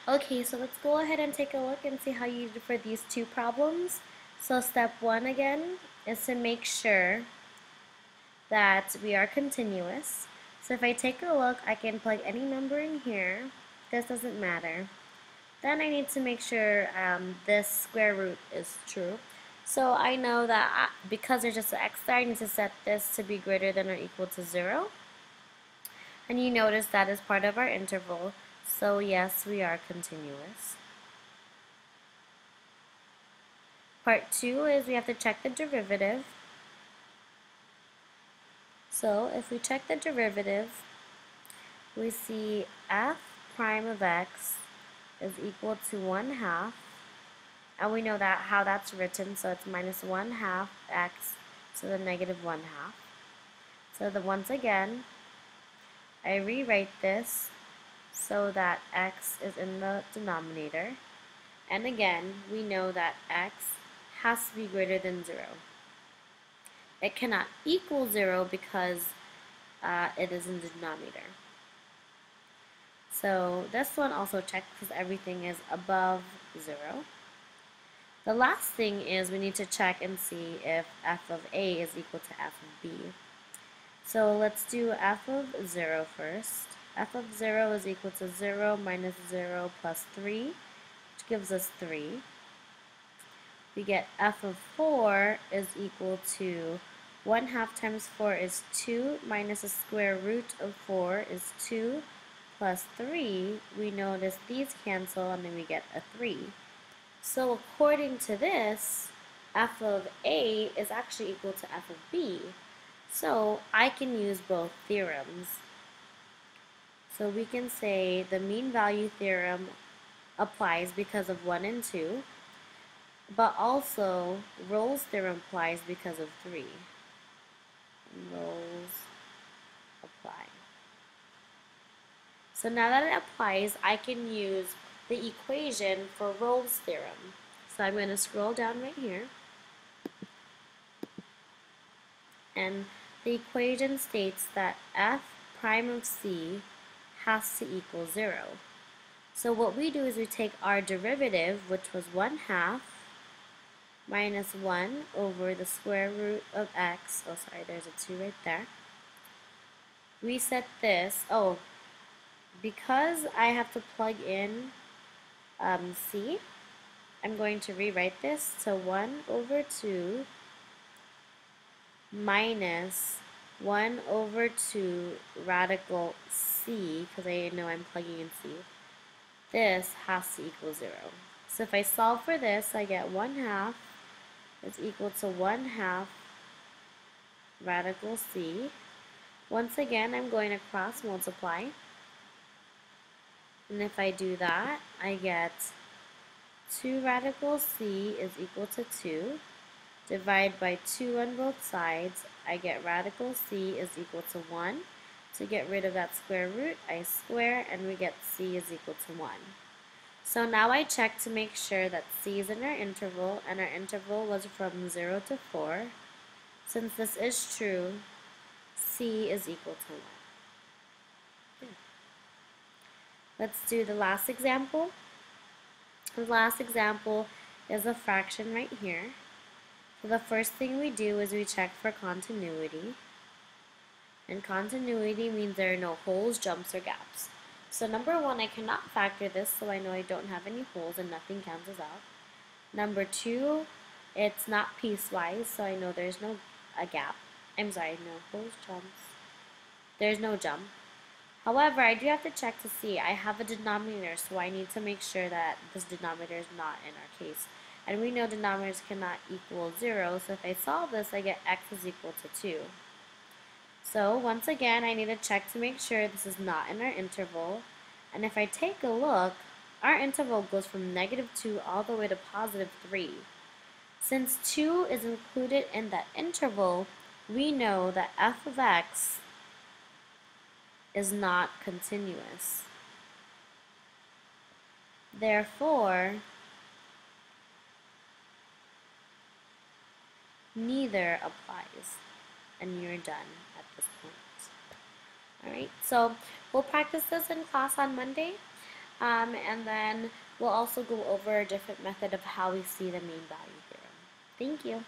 Okay, so let's go ahead and take a look and see how you do for these two problems. So step one again is to make sure that we are continuous. So if I take a look, I can plug any number in here. This doesn't matter. Then I need to make sure this square root is true. So I know that because there's just an x there, I need to set this to be greater than or equal to 0. And you notice that is part of our interval. So yes, we are continuous. Part 2 is we have to check the derivative. So if we check the derivative, we see f prime of x is equal to 1/2. And we know that how that's written, so it's minus 1/2 x to the negative 1/2. So once again, I rewrite this so that x is in the denominator. And again, we know that x has to be greater than 0. It cannot equal 0 because it is in the denominator. So this one also checks because everything is above 0. The last thing is we need to check and see if f of a is equal to f of b. So let's do f of 0 first. F of 0 is equal to 0 minus 0 plus 3, which gives us 3. We get f of 4 is equal to 1/2 times 4 is 2 minus the square root of 4 is 2 plus 3. We notice these cancel and then we get a 3. So according to this, f of a is actually equal to f of b. So I can use both theorems. So we can say the mean value theorem applies because of 1 and 2, but also Rolle's theorem applies because of 3. Rolle's apply. So now that it applies, I can use the equation for Rolle's theorem. So I'm going to scroll down right here. And the equation states that f prime of c has to equal 0. So what we do is we take our derivative, which was 1/2 minus 1 over the square root of x. Oh, sorry, there's a 2 right there. We set this, because I have to plug in c, I'm going to rewrite this to 1 over 2 minus 1 over 2 radical c, because I know I'm plugging in c. This has to equal 0. So if I solve for this, I get 1/2 is equal to 1/2 radical c. Once again, I'm going to cross multiply. And if I do that, I get 2 radical c is equal to 2. Divide by 2 on both sides, I get radical c is equal to 1. To get rid of that square root, I square, and we get c is equal to 1. So now I check to make sure that c is in our interval, and our interval was from 0 to 4. Since this is true, c is equal to 1. Let's do the last example. The last example is a fraction right here. So the first thing we do is we check for continuity. And continuity means there are no holes, jumps, or gaps. So number 1, I cannot factor this, so I know I don't have any holes and nothing cancels out. Number 2, it's not piecewise, so I know there's no gap. I'm sorry, no holes, jumps. There's no jump. However, I do have to check to see. I have a denominator, so I need to make sure that this denominator is not in our case. And we know denominators cannot equal 0, so if I solve this, I get x is equal to 2. So once again, I need to check to make sure this is not in our interval. And if I take a look, our interval goes from -2 all the way to +3. Since 2 is included in that interval, we know that f of x is not continuous. Therefore, neither applies, and you're done at this point. Alright, so we'll practice this in class on Monday. And then we'll also go over a different method of how we see the mean value theorem. Thank you.